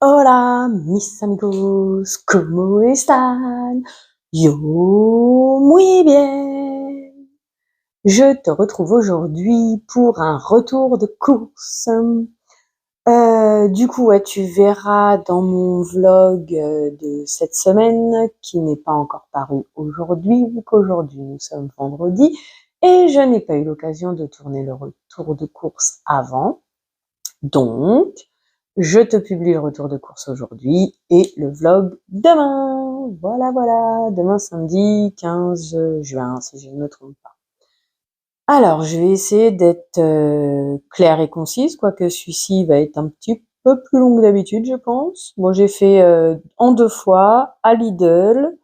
Hola, mis amigos, ¿cómo están? Yo, muy bien. Je te retrouve aujourd'hui pour un retour de course. Du coup, ouais, tu verras dans mon vlog de cette semaine, qui n'est pas encore paru aujourd'hui, vu qu'aujourd'hui nous sommes vendredi, et je n'ai pas eu l'occasion de tourner le retour de course avant. Donc, je te publie le retour de course aujourd'hui et le vlog demain. Voilà, voilà, demain samedi 15 juin, si je ne me trompe pas. Alors, je vais essayer d'être claire et concise, quoique celui-ci va être un petit peu plus long que d'habitude, je pense. Moi, j'ai fait en 2 fois, à Lidl.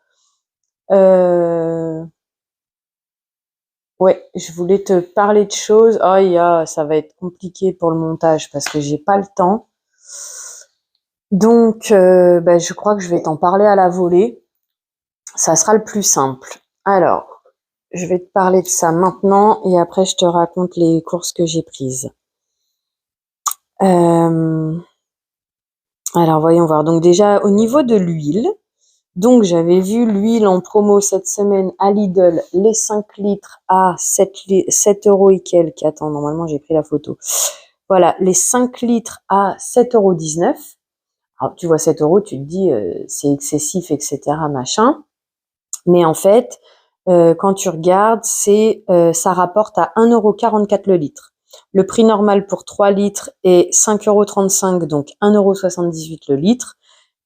Ouais, je voulais te parler de choses. Oh, ça va être compliqué pour le montage parce que j'ai pas le temps. Donc, je crois que je vais t'en parler à la volée. Ça sera le plus simple. Alors, je vais te parler de ça maintenant et après je te raconte les courses que j'ai prises. Alors, voyons voir. Donc déjà, au niveau de l'huile, donc j'avais vu l'huile en promo cette semaine à Lidl, les 5 litres à 7 euros et quelques. Attends, normalement j'ai pris la photo. Voilà, les 5 litres à 7,19 €. Alors, tu vois 7 euros, tu te dis c'est excessif, etc., machin. Mais en fait, quand tu regardes, ça rapporte à 1,44 € le litre. Le prix normal pour 3 litres est 5,35 €, donc 1,78 € le litre.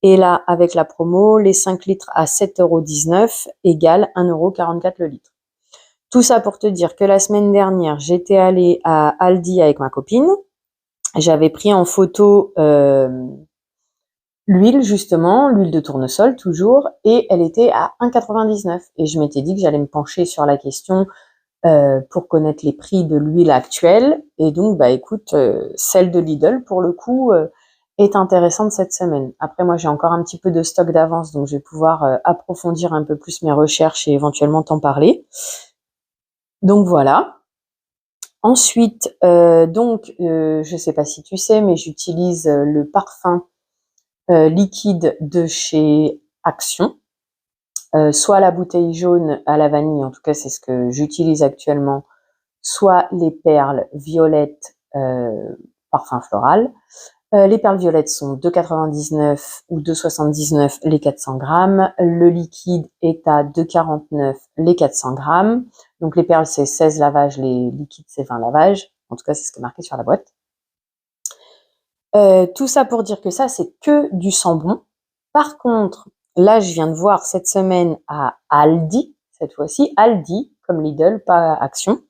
Et là, avec la promo, les 5 litres à 7,19 € égale 1,44 € le litre. Tout ça pour te dire que la semaine dernière, j'étais allée à Aldi avec ma copine. J'avais pris en photo l'huile, justement, l'huile de tournesol toujours, et elle était à 1,99 €. Et je m'étais dit que j'allais me pencher sur la question pour connaître les prix de l'huile actuelle. Et donc, écoute, celle de Lidl, pour le coup, est intéressante cette semaine. Après, moi, j'ai encore un petit peu de stock d'avance, donc je vais pouvoir approfondir un peu plus mes recherches et éventuellement t'en parler. Donc voilà. Ensuite, je sais pas si tu sais, mais j'utilise le parfum liquide de chez Action, soit la bouteille jaune à la vanille, en tout cas c'est ce que j'utilise actuellement, soit les perles violettes parfum floral. Les perles violettes sont 2,99 ou 2,79 les 400 grammes. Le liquide est à 2,49 les 400 grammes. Donc les perles c'est 16 lavages, les liquides c'est 20 lavages. En tout cas c'est ce qui est marqué sur la boîte. Tout ça pour dire que ça c'est que du sambon. Par contre, là je viens de voir cette semaine à Aldi, cette fois-ci, Aldi, comme Lidl, pas Action,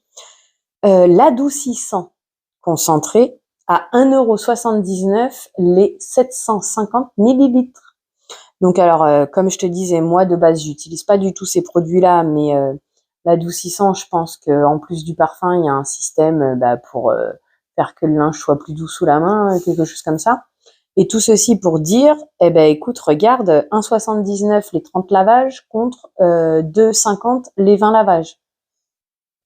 l'adoucissant concentré à 1,79 € les 750 millilitres. Donc alors, comme je te disais, moi de base, j'utilise pas du tout ces produits-là, mais l'adoucissant, je pense qu'en plus du parfum, il y a un système pour faire que le linge soit plus doux sous la main, quelque chose comme ça. Et tout ceci pour dire, écoute, regarde, 1,79 les 30 lavages contre 2,50 les 20 lavages.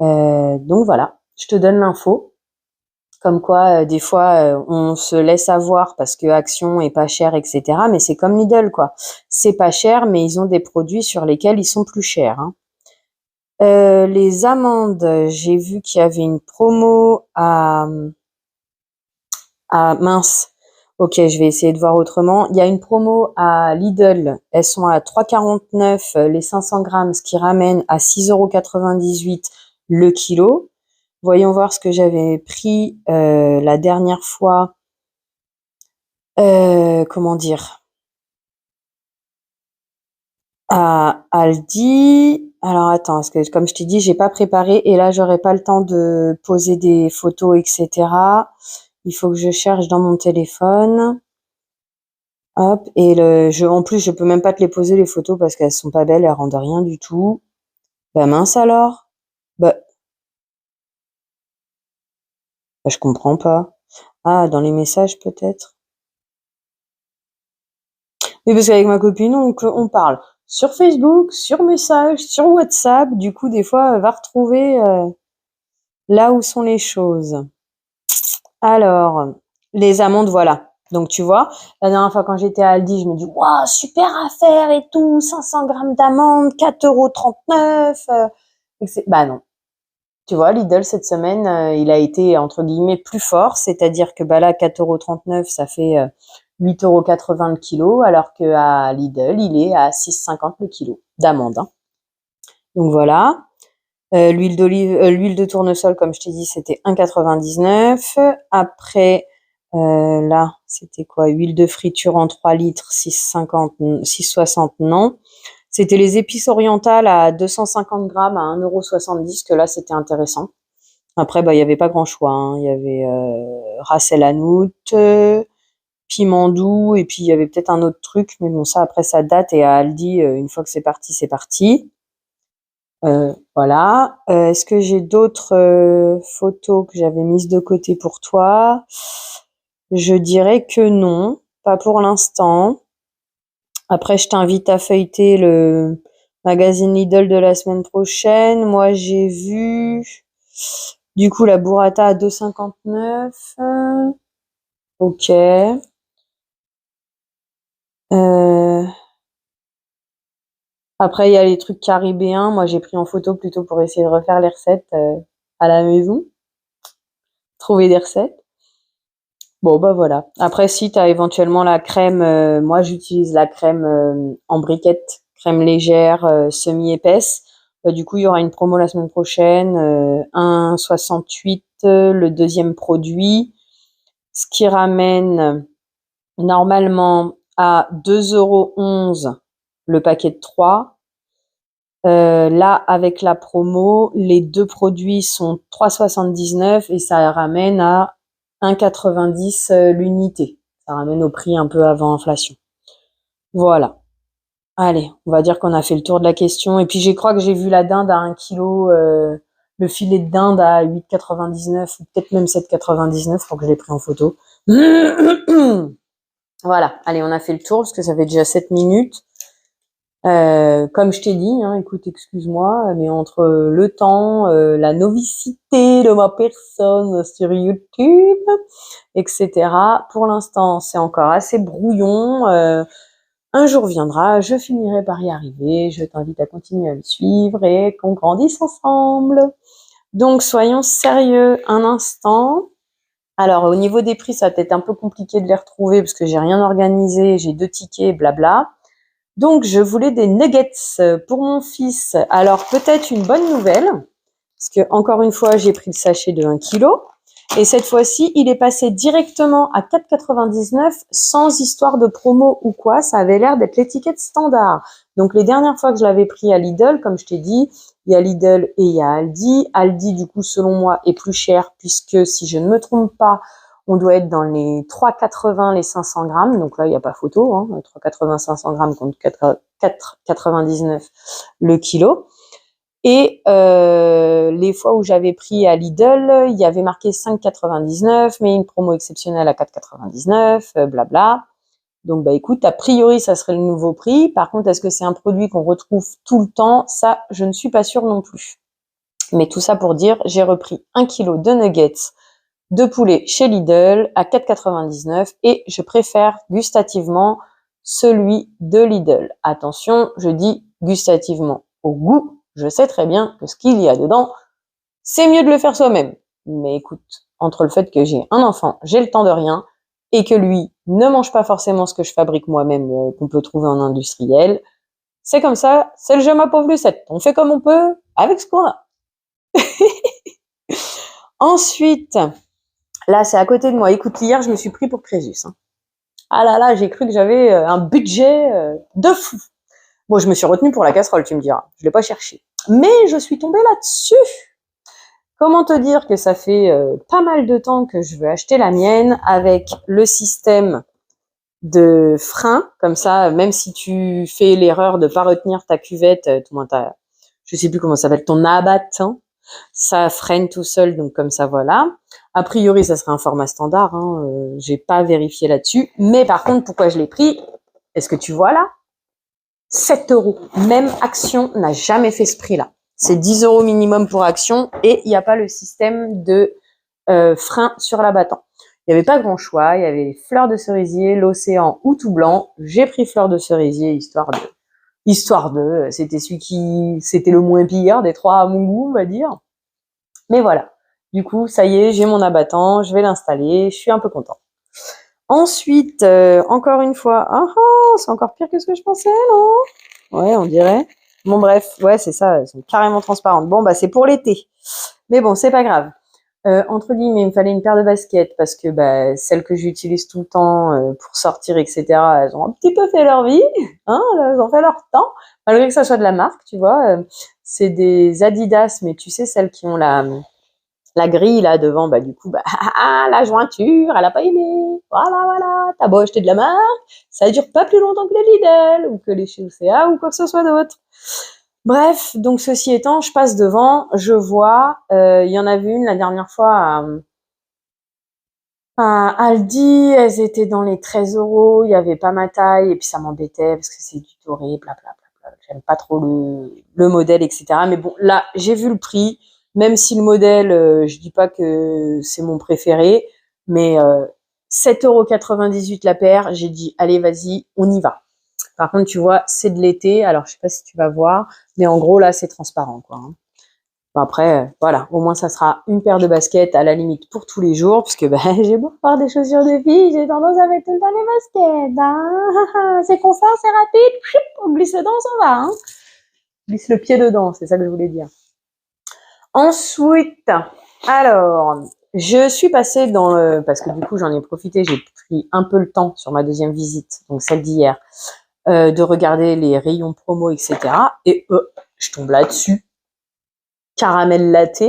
Donc voilà, je te donne l'info. Comme quoi, des fois, on se laisse avoir parce que Action est pas cher, etc. Mais c'est comme Lidl, quoi. C'est pas cher, mais ils ont des produits sur lesquels ils sont plus chers, hein. Les amandes, j'ai vu qu'il y avait une promo mince. Ok, je vais essayer de voir autrement. Il y a une promo à Lidl. Elles sont à 3,49 les 500 grammes, ce qui ramène à 6,98 € le kilo. Voyons voir ce que j'avais pris la dernière fois. Comment dire, à Aldi. Alors attends, parce que comme je t'ai dit, j'ai pas préparé et là j'aurai pas le temps de poser des photos, etc. Il faut que je cherche dans mon téléphone. Hop, et en plus je peux même pas te les poser les photos parce qu'elles sont pas belles, elles rendent rien du tout. Bah mince alors. Bah, je comprends pas. Ah, dans les messages peut-être. Et parce qu'avec ma copine, on parle sur Facebook, sur message, sur WhatsApp. Du coup, des fois, elle va retrouver là où sont les choses. Alors, les amandes, voilà. Donc, tu vois, la dernière fois quand j'étais à Aldi, je me dis, waouh, super affaire et tout, 500 grammes d'amandes, 4,39 €. Bah non. Tu vois, Lidl, cette semaine, il a été, entre guillemets, plus fort. C'est-à-dire que bah là, 4,39 €, ça fait 8,80 € le kilo, alors qu'à Lidl, il est à 6,50 € le kilo d'amandes. Hein. Donc voilà. L'huile d'olive, l'huile de tournesol, comme je t'ai dit, c'était 1,99 €. Après, là, c'était quoi? Huile de friture en 3 litres, 6,50, 6,60, non. C'était les épices orientales à 250 grammes à 1,70 € que là, c'était intéressant. Après, bah, il y avait pas grand choix. Hein. Il y avait ras el hanout, piment doux, et puis il y avait peut-être un autre truc, mais bon, ça après ça date. Et à Aldi, une fois que c'est parti, c'est parti. Voilà. Est-ce que j'ai d'autres photos que j'avais mises de côté pour toi? Je dirais que non, pas pour l'instant. Après, je t'invite à feuilleter le magazine Lidl de la semaine prochaine. Moi, j'ai vu du coup la burrata à 2,59 €. Ok. Après, il y a les trucs caribéens. Moi, j'ai pris en photo plutôt pour essayer de refaire les recettes à la maison, trouver des recettes. Bon, bah voilà. Après, si tu as éventuellement la crème, moi j'utilise la crème en briquette, crème légère, semi-épaisse. Bah, du coup, il y aura une promo la semaine prochaine, 1,68 le deuxième produit, ce qui ramène normalement à 2,11 € le paquet de 3. Là, avec la promo, les deux produits sont 3,79 et ça ramène à 1,90 l'unité. Ça ramène au prix un peu avant inflation. Voilà. Allez, on va dire qu'on a fait le tour de la question. Et puis, je crois que j'ai vu la dinde à 1 kilo, le filet de dinde à 8,99 ou peut-être même 7,99. Je crois que je l'ai pris en photo. Voilà. Allez, on a fait le tour parce que ça fait déjà 7 minutes. Comme je t'ai dit, hein, écoute, excuse-moi, mais entre le temps, la novicité de ma personne sur YouTube, etc. Pour l'instant, c'est encore assez brouillon. Un jour viendra, je finirai par y arriver. Je t'invite à continuer à me suivre et qu'on grandisse ensemble. Donc, soyons sérieux un instant. Alors, au niveau des prix, ça va être un peu compliqué de les retrouver parce que j'ai rien organisé, j'ai 2 tickets, blabla. Donc, je voulais des nuggets pour mon fils. Alors, peut-être une bonne nouvelle, parce que encore une fois, j'ai pris le sachet de 1 kilo. Et cette fois-ci, il est passé directement à 4,99 sans histoire de promo ou quoi. Ça avait l'air d'être l'étiquette standard. Donc, les dernières fois que je l'avais pris à Lidl, comme je t'ai dit, il y a Lidl et il y a Aldi. Aldi, du coup, selon moi, est plus cher puisque, si je ne me trompe pas, on doit être dans les 3,80 les 500 grammes. Donc là, il n'y a pas photo. Hein, 3,80 500 grammes contre 4,99 le kilo. Et les fois où j'avais pris à Lidl, il y avait marqué 5,99, mais une promo exceptionnelle à 4,99, blabla. Donc, bah écoute, a priori, ça serait le nouveau prix. Par contre, est-ce que c'est un produit qu'on retrouve tout le temps? Ça, je ne suis pas sûre non plus. Mais tout ça pour dire, j'ai repris 1 kilo de nuggets de poulet chez Lidl à 4,99 et je préfère gustativement celui de Lidl. Attention, je dis gustativement. Au goût, je sais très bien que ce qu'il y a dedans, c'est mieux de le faire soi-même. Mais écoute, entre le fait que j'ai un enfant, j'ai le temps de rien, et que lui ne mange pas forcément ce que je fabrique moi-même, qu'on peut trouver en industriel, c'est comme ça, c'est le jeu ma pauvre Lucette. On fait comme on peut, avec ce qu'on a. Ensuite, là, c'est à côté de moi. Écoute, hier, je me suis pris pour Crésus. Hein. Ah là là, j'ai cru que j'avais un budget de fou. Bon, je me suis retenue pour la casserole, tu me diras. Je l'ai pas cherché. Mais je suis tombée là-dessus. Comment te dire que ça fait pas mal de temps que je veux acheter la mienne avec le système de frein. Comme ça, même si tu fais l'erreur de pas retenir ta cuvette, je sais plus comment ça s'appelle, ton abattant, ça freine tout seul, donc comme ça, voilà. A priori, ça serait un format standard, hein, j'ai pas vérifié là-dessus. Mais par contre, pourquoi je l'ai pris? Est-ce que tu vois là? 7 euros. Même Action n'a jamais fait ce prix-là. C'est 10 euros minimum pour Action et il n'y a pas le système de frein sur l'abattant. Il n'y avait pas grand choix. Il y avait les fleurs de cerisier, l'océan ou tout blanc. J'ai pris fleurs de cerisier histoire de, c'était le moins pire des trois à mon goût, on va dire. Mais voilà. Du coup, ça y est, j'ai mon abattant, je vais l'installer, je suis un peu contente. Ensuite, encore une fois, c'est encore pire que ce que je pensais, non? Ouais, on dirait. Bon, bref, ouais, c'est ça, elles sont carrément transparentes. Bon, bah, c'est pour l'été. Mais bon, c'est pas grave. Entre guillemets, il me fallait une paire de baskets parce que bah, celles que j'utilise tout le temps pour sortir, etc., elles ont un petit peu fait leur vie, hein, elles ont fait leur temps, malgré que ça soit de la marque, tu vois. C'est des Adidas, mais tu sais, celles qui ont la grille là devant, bah du coup, bah la jointure, elle a pas aimé. Voilà, t'as beau acheter de la marque, ça dure pas plus longtemps que les Lidl ou que les chez OCA ou quoi que ce soit d'autre. Bref, donc ceci étant, je passe devant, je vois, il y en avait une la dernière fois à Aldi, elles étaient dans les 13 euros, il y avait pas ma taille et puis ça m'embêtait parce que c'est du doré, blablabla. J'aime pas trop le modèle, etc. Mais bon, là, j'ai vu le prix. Même si le modèle, je dis pas que c'est mon préféré, mais 7,98 € la paire, j'ai dit allez vas-y, on y va. Par contre, tu vois, c'est de l'été, alors je sais pas si tu vas voir, mais en gros là c'est transparent quoi. Bon, après, voilà, au moins ça sera une paire de baskets à la limite pour tous les jours, puisque bah, j'ai beau faire des chaussures de fille, j'ai tendance à mettre tout le temps les baskets. Hein. C'est confort, c'est rapide, on glisse dedans, on s'en va. Hein. On glisse le pied dedans, c'est ça que je voulais dire. Ensuite, alors, je suis passée dans le... Parce que du coup, j'en ai profité, j'ai pris un peu le temps sur ma deuxième visite, donc celle d'hier, de regarder les rayons promo, etc. Et je tombe là-dessus. Caramel latte.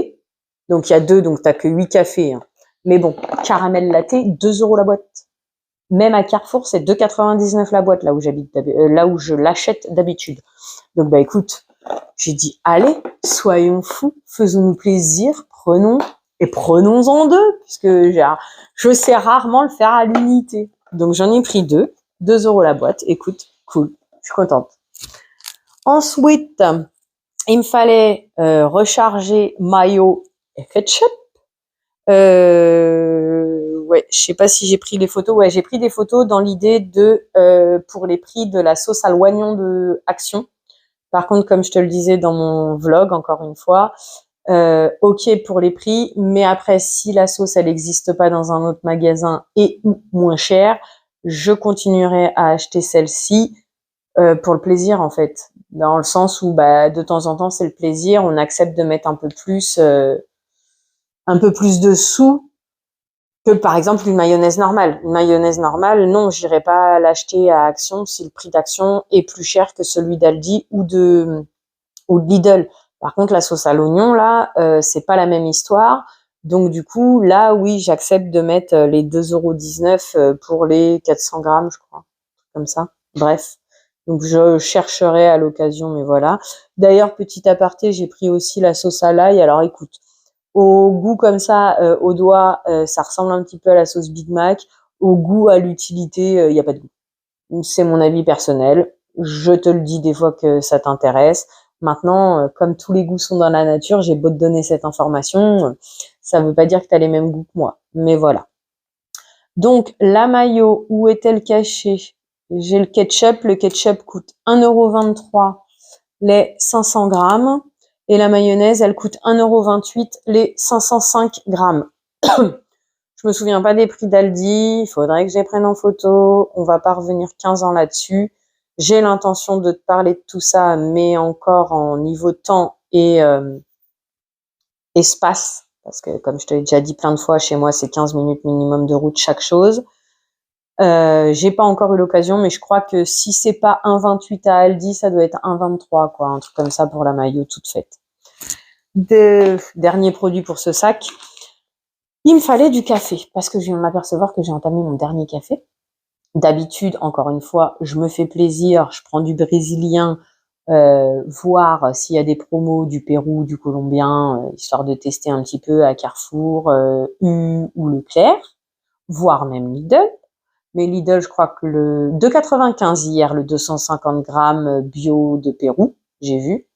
Donc, il y a deux, donc t'as que 8 cafés. Hein. Mais bon, caramel latte, 2 € la boîte. Même à Carrefour, c'est 2,99 € la boîte, là où j'habite, là où je l'achète d'habitude. Donc, bah écoute, j'ai dit, allez, soyons fous, faisons-nous plaisir, prenons-en deux, puisque je sais rarement le faire à l'unité. Donc, j'en ai pris 2 € la boîte. Écoute, cool, je suis contente. Ensuite, il me fallait recharger mayo et ketchup. Ouais, je sais pas si j'ai pris les photos. Ouais, j'ai pris des photos dans l'idée de pour les prix de la sauce à l'oignon de Action. Par contre, comme je te le disais dans mon vlog, encore une fois, ok pour les prix, mais après, si la sauce, elle n'existe pas dans un autre magasin et ou moins cher, je continuerai à acheter celle-ci pour le plaisir, en fait. Dans le sens où, bah, de temps en temps, c'est le plaisir, on accepte de mettre un peu plus de sous que, par exemple, une mayonnaise normale. Une mayonnaise normale, non, j'irai pas l'acheter à Action si le prix d'Action est plus cher que celui d'Aldi ou de Lidl. Par contre, la sauce à l'oignon, là, c'est pas la même histoire. Donc, du coup, là, oui, j'accepte de mettre les 2,19 € pour les 400 grammes, je crois. Comme ça. Bref. Donc, je chercherai à l'occasion, mais voilà. D'ailleurs, petit aparté, j'ai pris aussi la sauce à l'ail. Alors, écoute, au goût comme ça, au doigt, ça ressemble un petit peu à la sauce Big Mac. Au goût, à l'utilité, il n'y a pas de goût. C'est mon avis personnel. Je te le dis des fois que ça t'intéresse. Maintenant, comme tous les goûts sont dans la nature, j'ai beau te donner cette information, ça veut pas dire que tu as les mêmes goûts que moi. Mais voilà. Donc, la mayo, où est-elle cachée? J'ai le ketchup. Le ketchup coûte 1,23 € les 500 grammes. Et la mayonnaise, elle coûte 1,28 € les 505 grammes. Je me souviens pas des prix d'Aldi. Il faudrait que je les prenne en photo. On va pas revenir 15 ans là-dessus. J'ai l'intention de te parler de tout ça, mais encore en niveau temps et espace. Parce que, comme je te l'ai déjà dit plein de fois, chez moi, c'est 15 minutes minimum de route chaque chose. J'ai pas encore eu l'occasion, mais je crois que si c'est pas 1,28 à Aldi, ça doit être 1,23, quoi. Un truc comme ça pour la maillot toute faite. Dernier produit pour ce sac. Il me fallait du café, parce que je viens de m'apercevoir que j'ai entamé mon dernier café. D'habitude, encore une fois, je me fais plaisir, je prends du brésilien, voir s'il y a des promos du Pérou, du colombien, histoire de tester un petit peu à Carrefour, U ou Leclerc, voire même Lidl. Mais Lidl, je crois que le 2,95 hier, le 250 grammes bio de Pérou, j'ai vu.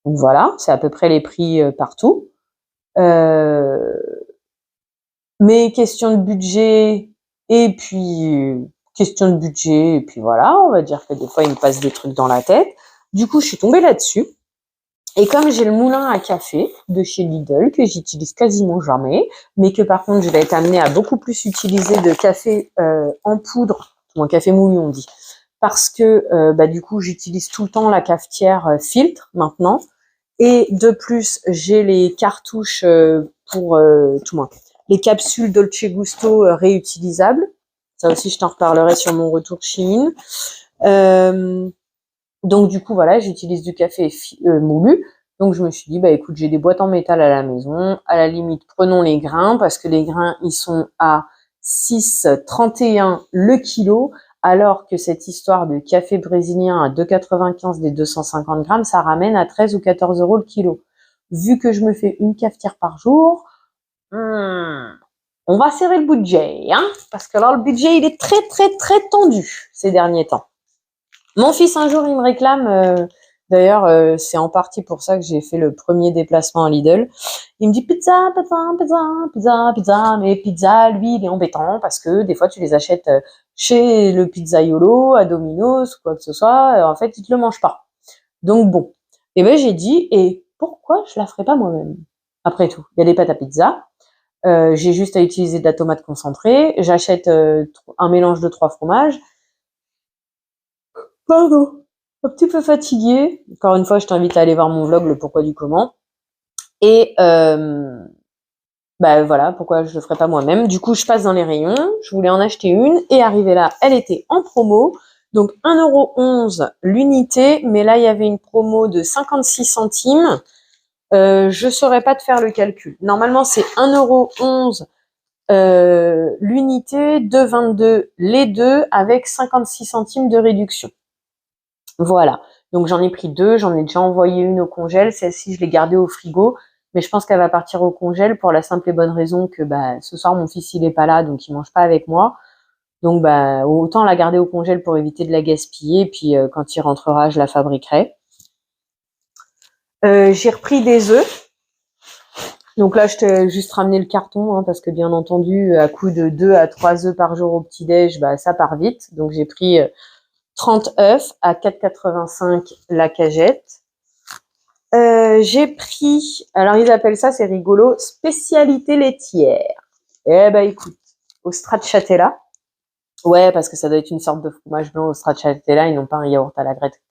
Donc voilà, c'est à peu près les prix partout. Mais question de budget, et puis question de budget, et puis voilà, on va dire que des fois il me passe des trucs dans la tête. Du coup, je suis tombée là-dessus. Et comme j'ai le moulin à café de chez Lidl, que j'utilise quasiment jamais, mais que par contre je vais être amenée à beaucoup plus utiliser de café en poudre, ou un café moulu on dit, parce que du coup j'utilise tout le temps la cafetière filtre maintenant, et de plus j'ai les cartouches pour tout moins les capsules Dolce Gusto réutilisables. Ça aussi je t'en reparlerai sur mon retour Chine. Donc du coup voilà, j'utilise du café moulu. Donc je me suis dit écoute, j'ai des boîtes en métal à la maison, à la limite prenons les grains parce que les grains ils sont à 6,31 le kilo, alors que cette histoire de café brésilien à 2,95 des 250 grammes, ça ramène à 13 ou 14 euros le kilo. Vu que je me fais une cafetière par jour, on va serrer le budget, hein, parce que là le budget il est très très très tendu ces derniers temps. Mon fils, un jour, il me réclame, d'ailleurs, c'est en partie pour ça que j'ai fait le premier déplacement à Lidl. Il me dit pizza, pizza, pizza, pizza, pizza. Mais pizza, lui, il est embêtant parce que des fois, tu les achètes chez le pizzaiolo, à Domino's, quoi que ce soit. En fait, il te le mange pas. Donc bon. Et j'ai dit, et pourquoi je la ferais pas moi-même? Après tout, il y a des pâtes à pizza. J'ai juste à utiliser de la tomate concentrée. J'achète un mélange de 3 fromages. Pardon, un petit peu fatiguée. Encore une fois, je t'invite à aller voir mon vlog, le pourquoi du comment. Et voilà, pourquoi je le ferais pas moi-même. Du coup, je passe dans les rayons, je voulais en acheter une, et arrivée là, elle était en promo. Donc 1,11 € l'unité, mais là, il y avait une promo de 56 centimes. Je saurais pas te faire le calcul. Normalement, c'est 1,11 € l'unité, 2,22 les deux, avec 56 centimes de réduction. Voilà. Donc j'en ai pris 2, j'en ai déjà envoyé une au congèle. Celle-ci, je l'ai gardée au frigo, mais je pense qu'elle va partir au congèle pour la simple et bonne raison que ce soir mon fils il est pas là, donc il mange pas avec moi. Donc autant la garder au congèle pour éviter de la gaspiller. Puis quand il rentrera, je la fabriquerai. J'ai repris des œufs. Donc là, je t'ai juste ramené le carton, hein, parce que bien entendu, à coup de 2 à 3 œufs par jour au petit-déj, ça part vite. Donc j'ai pris 30 œufs à 4,85 la cagette. J'ai pris, alors ils appellent ça, c'est rigolo, spécialité laitière. Écoute, au stracciatella. Ouais, parce que ça doit être une sorte de fromage blanc au stracciatella, ils n'ont pas un yaourt à la grecque.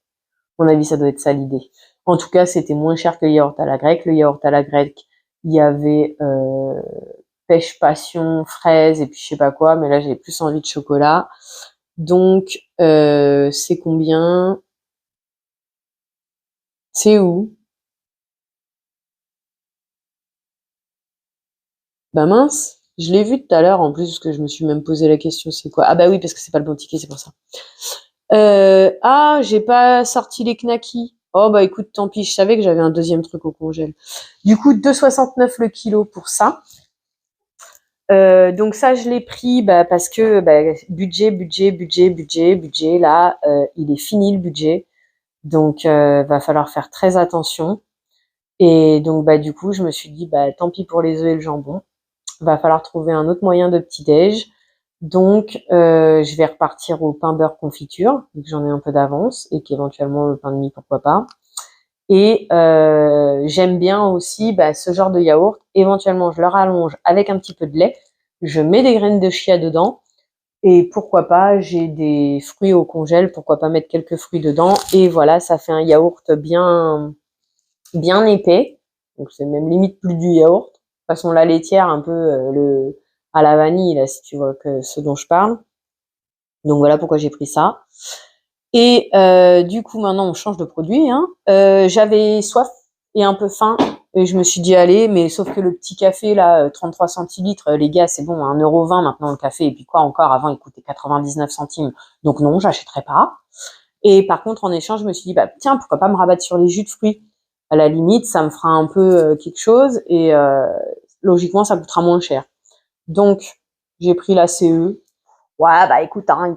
À mon avis, ça doit être ça l'idée. En tout cas, c'était moins cher que le yaourt à la grecque. Le yaourt à la grecque, il y avait pêche passion, fraise et puis je sais pas quoi, mais là j'ai plus envie de chocolat. Donc c'est combien? C'est où? Mince, je l'ai vu tout à l'heure en plus, parce que je me suis même posé la question, c'est quoi? Ah oui, parce que c'est pas le bon ticket, c'est pour ça. J'ai pas sorti les knackis. Oh écoute, tant pis, je savais que j'avais un deuxième truc au congèle. Du coup, 2,69 le kilo pour ça. Donc ça, je l'ai pris parce que budget, là, il est fini le budget. Donc va falloir faire très attention. Et donc du coup, je me suis dit tant pis pour les œufs et le jambon. Va falloir trouver un autre moyen de petit-déj. Donc, je vais repartir au pain beurre confiture, vu que j'en ai un peu d'avance, et qu'éventuellement le pain de mie, pourquoi pas. Et j'aime bien aussi ce genre de yaourt. Éventuellement, je le rallonge avec un petit peu de lait. Je mets des graines de chia dedans. Et pourquoi pas, j'ai des fruits au congèle, pourquoi pas mettre quelques fruits dedans. Et voilà, ça fait un yaourt bien, bien épais. Donc, c'est même limite plus du yaourt. De toute façon, la laitière, un peu à la vanille, là, si tu vois que ce dont je parle. Donc voilà pourquoi j'ai pris ça. Et du coup, maintenant, on change de produit. Hein. J'avais soif et un peu faim. Et je me suis dit, allez, mais sauf que le petit café, là, 33 centilitres, les gars, c'est bon, 1,20 € maintenant le café. Et puis quoi encore, avant, il coûtait 99 centimes. Donc non, j'achèterai pas. Et par contre, en échange, je me suis dit, tiens, pourquoi pas me rabattre sur les jus de fruits. À la limite, ça me fera un peu quelque chose. Et logiquement, ça coûtera moins cher. Donc, j'ai pris la CE. Ouais, bah écoute, hein,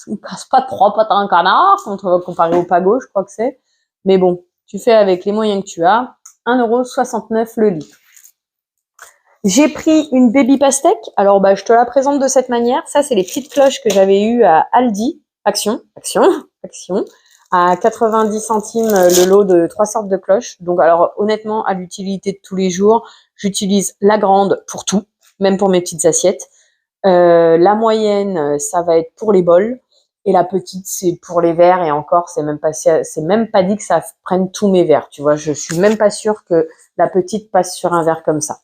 il casse pas 3 pattes à un canard, comparé au Pago, je crois que c'est. Mais bon, tu fais avec les moyens que tu as, 1,69 € le litre. J'ai pris une baby pastèque. Alors, bah, je te la présente de cette manière. Ça, c'est les petites cloches que j'avais eues à Aldi. Action, à 90 centimes le lot de 3 sortes de cloches. Donc, alors, honnêtement, à l'utilité de tous les jours, j'utilise la grande pour tout, même pour mes petites assiettes. La moyenne, ça va être pour les bols. Et la petite, c'est pour les verres. Et encore, c'est même pas dit que ça prenne tous mes verres. Tu vois, je suis même pas sûre que la petite passe sur un verre comme ça.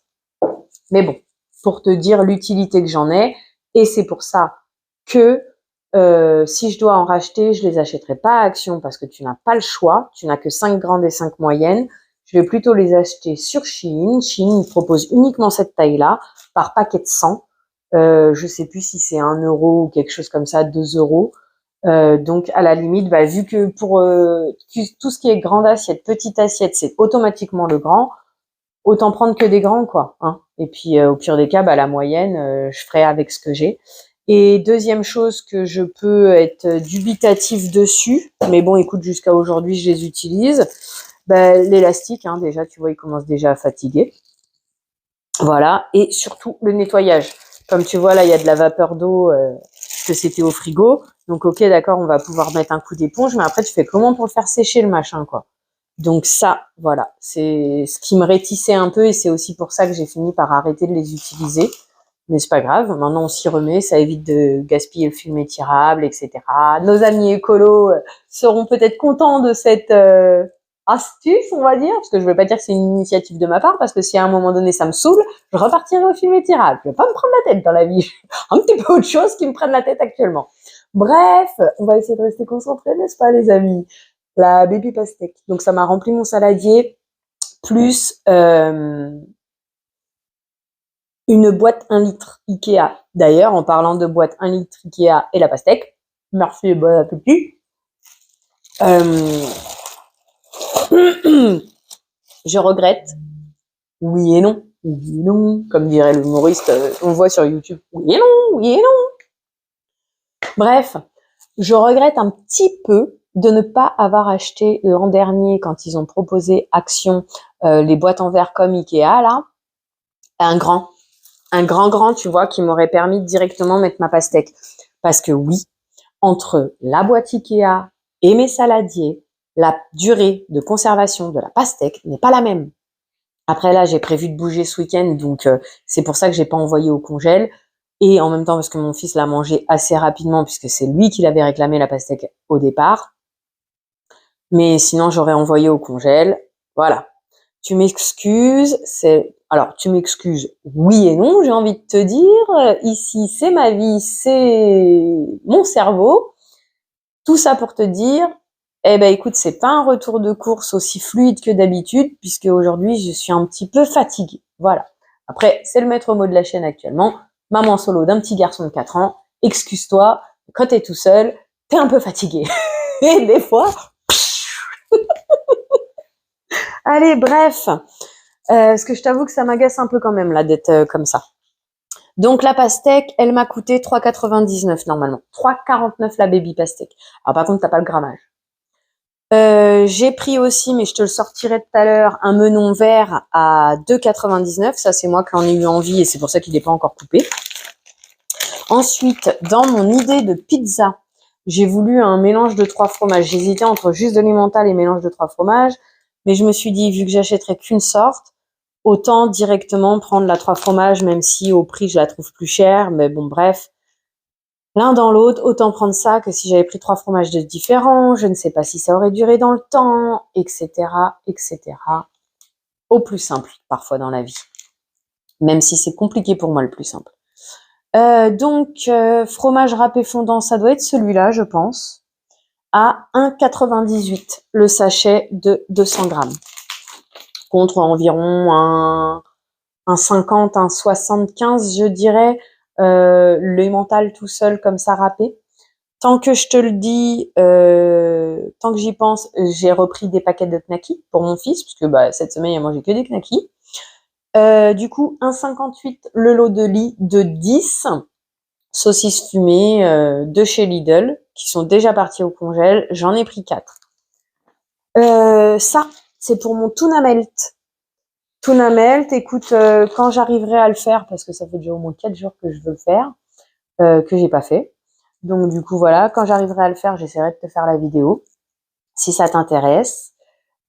Mais bon, pour te dire l'utilité que j'en ai, et c'est pour ça que si je dois en racheter, je les achèterai pas à Action parce que tu n'as pas le choix, tu n'as que 5 grandes et 5 moyennes. Je vais plutôt les acheter sur Shein. Shein propose uniquement cette taille-là, par paquet de 100. Je sais plus si c'est 1 € ou quelque chose comme ça, 2 €. Donc à la limite, bah, vu que pour tout ce qui est grande assiette, petite assiette, c'est automatiquement le grand, autant prendre que des grands, quoi. Hein. Et puis au pire des cas, bah, la moyenne, je ferai avec ce que j'ai. Et deuxième chose que je peux être dubitatif dessus, mais bon, écoute, jusqu'à aujourd'hui, je les utilise. Bah, l'élastique, hein, déjà, tu vois, il commence déjà à fatiguer. Voilà. Et surtout, le nettoyage. Comme tu vois, là, il y a de la vapeur d'eau, que c'était au frigo. Donc, ok, d'accord, on va pouvoir mettre un coup d'éponge, mais après, tu fais comment pour le faire sécher, le machin, quoi. Donc ça, voilà, c'est ce qui me rétissait un peu et c'est aussi pour ça que j'ai fini par arrêter de les utiliser. Mais c'est pas grave, maintenant on s'y remet, ça évite de gaspiller le film étirable, etc. Nos amis écolos seront peut-être contents de cette astuce, on va dire, parce que je veux pas dire que c'est une initiative de ma part, parce que si à un moment donné ça me saoule, je repartirai au film étirable. Je vais pas me prendre la tête dans la vie. Un petit peu autre chose qui me prenne la tête actuellement. Bref, on va essayer de rester concentrés, n'est-ce pas les amis? La baby pastèque. Donc ça m'a rempli mon saladier, plus une boîte 1 litre Ikea. D'ailleurs, en parlant de boîte 1 litre Ikea et la pastèque, merci et bon appétit. Je regrette, oui et non, oui et non, comme dirait l'humoriste, on voit sur YouTube, oui et non, oui et non. Bref, je regrette un petit peu de ne pas avoir acheté l'an dernier, quand ils ont proposé Action, les boîtes en verre comme Ikea, là, un grand, tu vois, qui m'aurait permis de directement mettre ma pastèque. Parce que oui, entre la boîte Ikea et mes saladiers, la durée de conservation de la pastèque n'est pas la même. Après là, j'ai prévu de bouger ce week-end, donc c'est pour ça que j'ai pas envoyé au congèle. Et en même temps, parce que mon fils l'a mangé assez rapidement, puisque c'est lui qui l'avait réclamé, la pastèque, au départ. Mais sinon, j'aurais envoyé au congèle. Voilà. Tu m'excuses, alors tu m'excuses, oui et non, j'ai envie de te dire. Ici, c'est ma vie, c'est mon cerveau. Tout ça pour te dire, eh ben écoute, c'est pas un retour de course aussi fluide que d'habitude, puisque aujourd'hui, je suis un petit peu fatiguée. Voilà. Après, c'est le maître mot de la chaîne actuellement. Maman solo d'un petit garçon de 4 ans. Excuse-toi, quand t'es tout seul, t'es un peu fatigué. Et des fois, allez, bref. Parce que je t'avoue que ça m'agace un peu quand même, là, d'être comme ça. Donc, la pastèque, elle m'a coûté 3,99 normalement. 3,49 la baby pastèque. Alors, par contre, t'as pas le grammage. J'ai pris aussi, mais je te le sortirai tout à l'heure, un melon vert à 2,99. Ça, c'est moi qui en ai eu envie et c'est pour ça qu'il n'est pas encore coupé. Ensuite, dans mon idée de pizza, j'ai voulu un mélange de 3 fromages. J'hésitais entre juste de l'emmental et mélange de 3 fromages. Mais je me suis dit, vu que j'achèterais qu'une sorte, autant directement prendre la 3 fromages, même si au prix, je la trouve plus chère. Mais bon, bref. L'un dans l'autre, autant prendre ça que si j'avais pris 3 fromages de différents. Je ne sais pas si ça aurait duré dans le temps, etc., etc. Au plus simple, parfois dans la vie. Même si c'est compliqué pour moi, le plus simple. Donc, fromage râpé fondant, ça doit être celui-là, je pense. À 1,98 le sachet de 200 grammes. Contre environ un 50, un 75, je dirais, l'emmental tout seul comme ça râpé. Tant que je te le dis, tant que j'y pense, j'ai repris des paquets de knackis pour mon fils, parce que bah, cette semaine, il a mangé que des knackis. Du coup, 1,58 le lot de lit de 10. saucisses fumées de chez Lidl, qui sont déjà parties au congèle. J'en ai pris 4. Ça, c'est pour mon tuna melt. Tuna melt, écoute, quand j'arriverai à le faire, parce que ça fait déjà au moins 4 jours que je veux le faire, que j'ai pas fait. Donc du coup voilà, quand j'arriverai à le faire, j'essaierai de te faire la vidéo, si ça t'intéresse.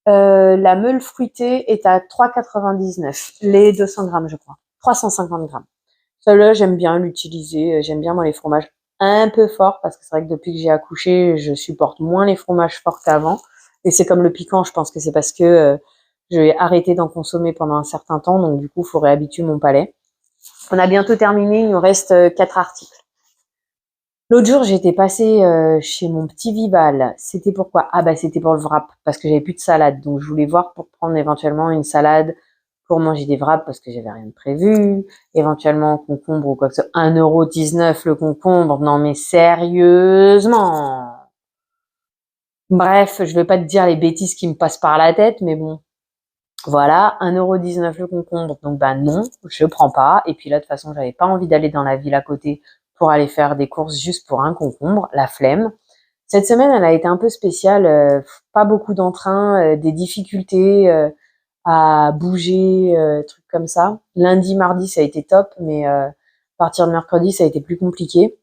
La meule fruitée est à 3,99 les 200 grammes, je crois. 350 grammes. Celle-là, j'aime bien l'utiliser. J'aime bien, moi, les fromages un peu forts, parce que c'est vrai que depuis que j'ai accouché, je supporte moins les fromages forts qu'avant. Et c'est comme le piquant, je pense que c'est parce que j'ai arrêté d'en consommer pendant un certain temps, donc du coup, il faut réhabituer mon palais. On a bientôt terminé, il nous reste 4 articles. L'autre jour, j'étais passée chez mon petit Vival. C'était pourquoi? Ah bah c'était pour le wrap, parce que j'avais plus de salade. Donc je voulais voir pour prendre éventuellement une salade pour manger des wraps, parce que j'avais rien de prévu. Éventuellement concombre ou quoi que ce soit. 1,19 € le concombre. Non mais sérieusement. Bref, je vais pas te dire les bêtises qui me passent par la tête, mais bon. Voilà, 1,19 € le concombre. Donc bah non, je prends pas. Et puis là, de toute façon, j'avais pas envie d'aller dans la ville à côté pour aller faire des courses juste pour un concombre, la flemme. Cette semaine, elle a été un peu spéciale, pas beaucoup d'entrain, des difficultés à bouger, trucs comme ça. Lundi, mardi, ça a été top, mais à partir de mercredi, ça a été plus compliqué.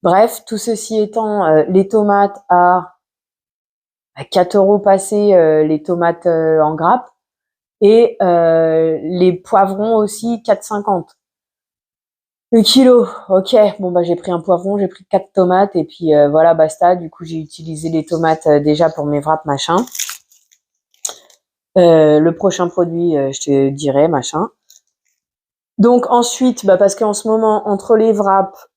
Bref, tout ceci étant, les tomates à 4 € passés, les tomates en grappe, et les poivrons aussi 4,50 le kilo. Ok, bon bah j'ai pris un poivron, j'ai pris 4 tomates et puis voilà basta. Du coup j'ai utilisé les tomates déjà pour mes wraps machin. Le prochain produit je te dirai machin. Donc ensuite bah parce qu'en ce moment entre les wraps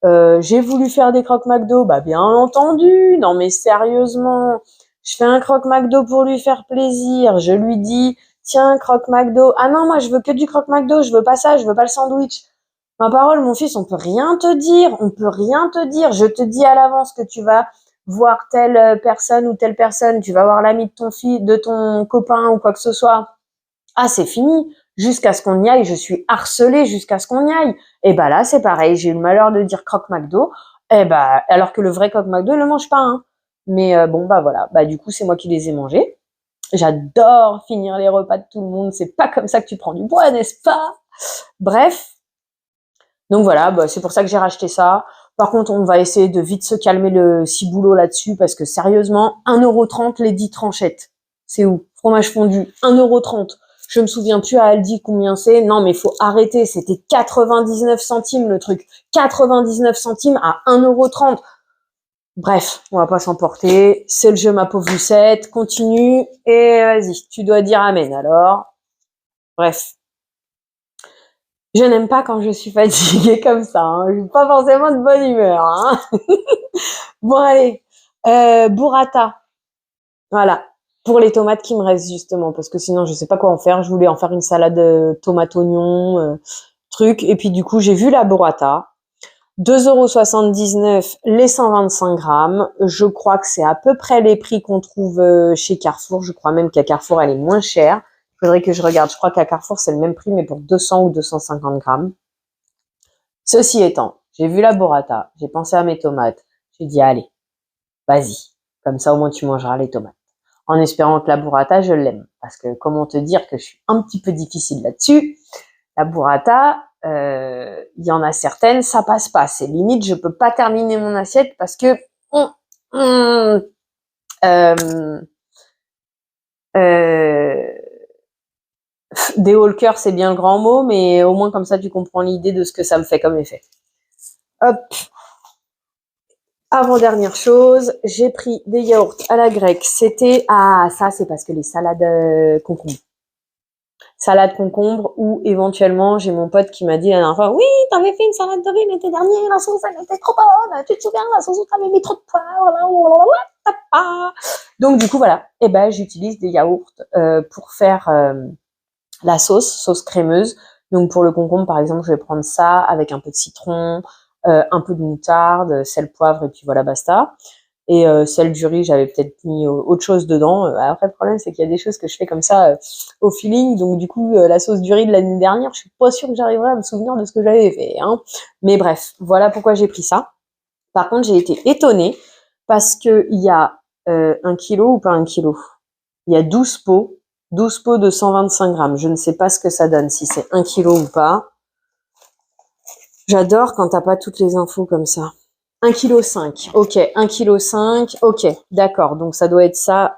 j'ai voulu faire des croque McDo, bah bien entendu. Non mais sérieusement, je fais un croque McDo pour lui faire plaisir. Je lui dis tiens croque McDo. Ah non moi je veux que du croque McDo, je veux pas ça, je veux pas le sandwich. Ma parole, mon fils, on peut rien te dire, on peut rien te dire. Je te dis à l'avance que tu vas voir telle personne ou telle personne, tu vas voir l'ami de ton fils, de ton copain ou quoi que ce soit. Ah, c'est fini. Jusqu'à ce qu'on y aille, je suis harcelée jusqu'à ce qu'on y aille. Et bah là, c'est pareil. J'ai eu le malheur de dire croque McDo. Et bah, alors que le vrai croque McDo, il le mange pas, hein. Mais bon, bah voilà. Bah du coup, c'est moi qui les ai mangés. J'adore finir les repas de tout le monde. C'est pas comme ça que tu prends du poids, n'est-ce pas? Bref. Donc voilà, bah, c'est pour ça que j'ai racheté ça. Par contre, on va essayer de vite se calmer le ciboulot là-dessus, parce que sérieusement, 1,30 € les 10 tranchettes. C'est où? Fromage fondu, 1,30 €. Je me souviens plus à Aldi combien c'est. Non, mais faut arrêter. C'était 99 centimes le truc. 99 centimes à 1,30 €. Bref, on va pas s'emporter. C'est le jeu, ma pauvre Lucette. Continue. Et vas-y, tu dois dire amen alors. Bref. Je n'aime pas quand je suis fatiguée comme ça, hein. Je suis pas forcément de bonne humeur, hein. Bon allez, burrata. Voilà, pour les tomates qui me restent justement, parce que sinon je sais pas quoi en faire. Je voulais en faire une salade tomate oignon truc, et puis du coup j'ai vu la burrata. 2,79 € les 125 grammes. Je crois que c'est à peu près les prix qu'on trouve chez Carrefour. Je crois même qu'à Carrefour elle est moins chère. Faudrait que je regarde. Je crois qu'à Carrefour, c'est le même prix, mais pour 200 ou 250 grammes. Ceci étant, j'ai vu la burrata, j'ai pensé à mes tomates. J'ai dit, allez, vas-y. Comme ça, au moins, tu mangeras les tomates. En espérant que la burrata, je l'aime. Parce que, comment te dire que je suis un petit peu difficile là-dessus. La burrata, il y en a certaines, ça passe pas. C'est limite, je peux pas terminer mon assiette parce que, des hauts le cœur, c'est bien le grand mot, mais au moins comme ça, tu comprends l'idée de ce que ça me fait comme effet. Hop. Avant-dernière chose, j'ai pris des yaourts à la grecque. C'était, ah, ça, c'est parce que les salades concombre. Salade concombre, ou éventuellement, j'ai mon pote qui m'a dit la dernière fois, oui, t'avais fait une salade de riz l'été dernier, la sauce, elle était trop bonne. Tu te souviens, la sauce où t'avais mis trop de poivre, là, donc, du coup, voilà. Et ben, j'utilise des yaourts pour faire la sauce crémeuse. Donc pour le concombre, par exemple, je vais prendre ça avec un peu de citron, un peu de moutarde, sel, poivre, et puis voilà, basta. Et celle du riz, j'avais peut-être mis autre chose dedans. Après, le problème, c'est qu'il y a des choses que je fais comme ça au feeling. Donc, du coup, la sauce du riz de l'année dernière, je suis pas sûre que j'arriverai à me souvenir de ce que j'avais fait. Hein. Mais bref, voilà pourquoi j'ai pris ça. Par contre, j'ai été étonnée parce qu'il y a 1 kilo ou pas 1 kilo. Il y a 12 pots de 125 grammes. Je ne sais pas ce que ça donne, si c'est 1 kilo ou pas. J'adore quand t'as pas toutes les infos comme ça. 1,5 kg. Ok, 1,5 kg. Ok, d'accord. Donc ça doit être ça.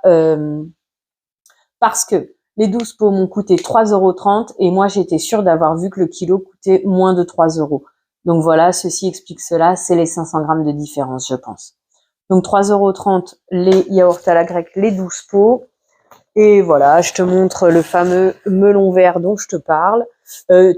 Parce que les 12 pots m'ont coûté 3,30 € et moi j'étais sûre d'avoir vu que le kilo coûtait moins de 3 €. Donc voilà, ceci explique cela. C'est les 500 grammes de différence, je pense. Donc 3,30 € les yaourts à la grecque, les 12 pots. Et voilà, je te montre le fameux melon vert dont je te parle.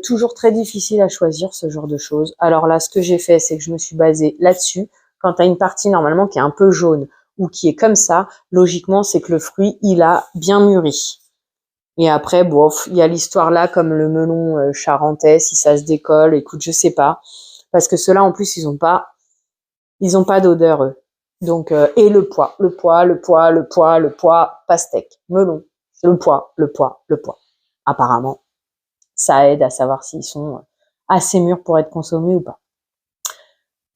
Toujours très difficile à choisir ce genre de choses. Alors là, ce que j'ai fait, c'est que je me suis basée là-dessus. Quand tu as une partie normalement qui est un peu jaune ou qui est comme ça, logiquement, c'est que le fruit, il a bien mûri. Et après, bof, il y a l'histoire là, comme le melon charentais, si ça se décolle, écoute, je sais pas. Parce que ceux-là, en plus, ils ont pas d'odeur, eux. Donc, et le poids, pastèque, melon, le poids. Apparemment, ça aide à savoir s'ils sont assez mûrs pour être consommés ou pas.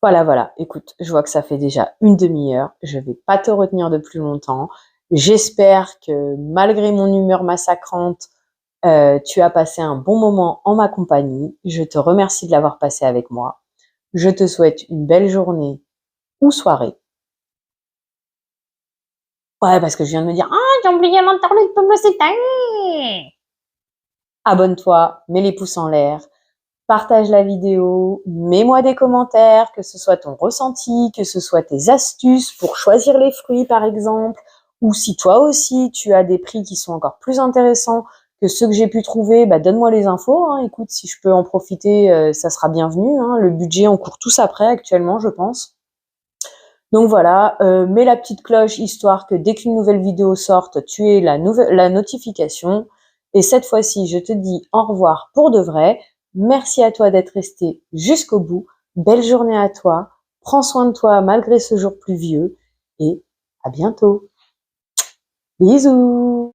Voilà. Écoute, je vois que ça fait déjà une demi-heure. Je vais pas te retenir de plus longtemps. J'espère que malgré mon humeur massacrante, tu as passé un bon moment en ma compagnie. Je te remercie de l'avoir passé avec moi. Je te souhaite une belle journée ou soirée. Ouais, parce que je viens de me dire, ah, j'ai oublié mon tarlet de publicité. Abonne-toi, mets les pouces en l'air, partage la vidéo, mets-moi des commentaires, que ce soit ton ressenti, que ce soit tes astuces pour choisir les fruits, par exemple, ou si toi aussi tu as des prix qui sont encore plus intéressants que ceux que j'ai pu trouver, bah donne-moi les infos. Hein. Écoute, si je peux en profiter, ça sera bienvenu. Hein. Le budget, on court tous après actuellement, je pense. Donc voilà, mets la petite cloche histoire que dès qu'une nouvelle vidéo sorte, tu aies la notification. Et cette fois-ci, je te dis au revoir pour de vrai. Merci à toi d'être resté jusqu'au bout. Belle journée à toi. Prends soin de toi malgré ce jour pluvieux. Et à bientôt. Bisous.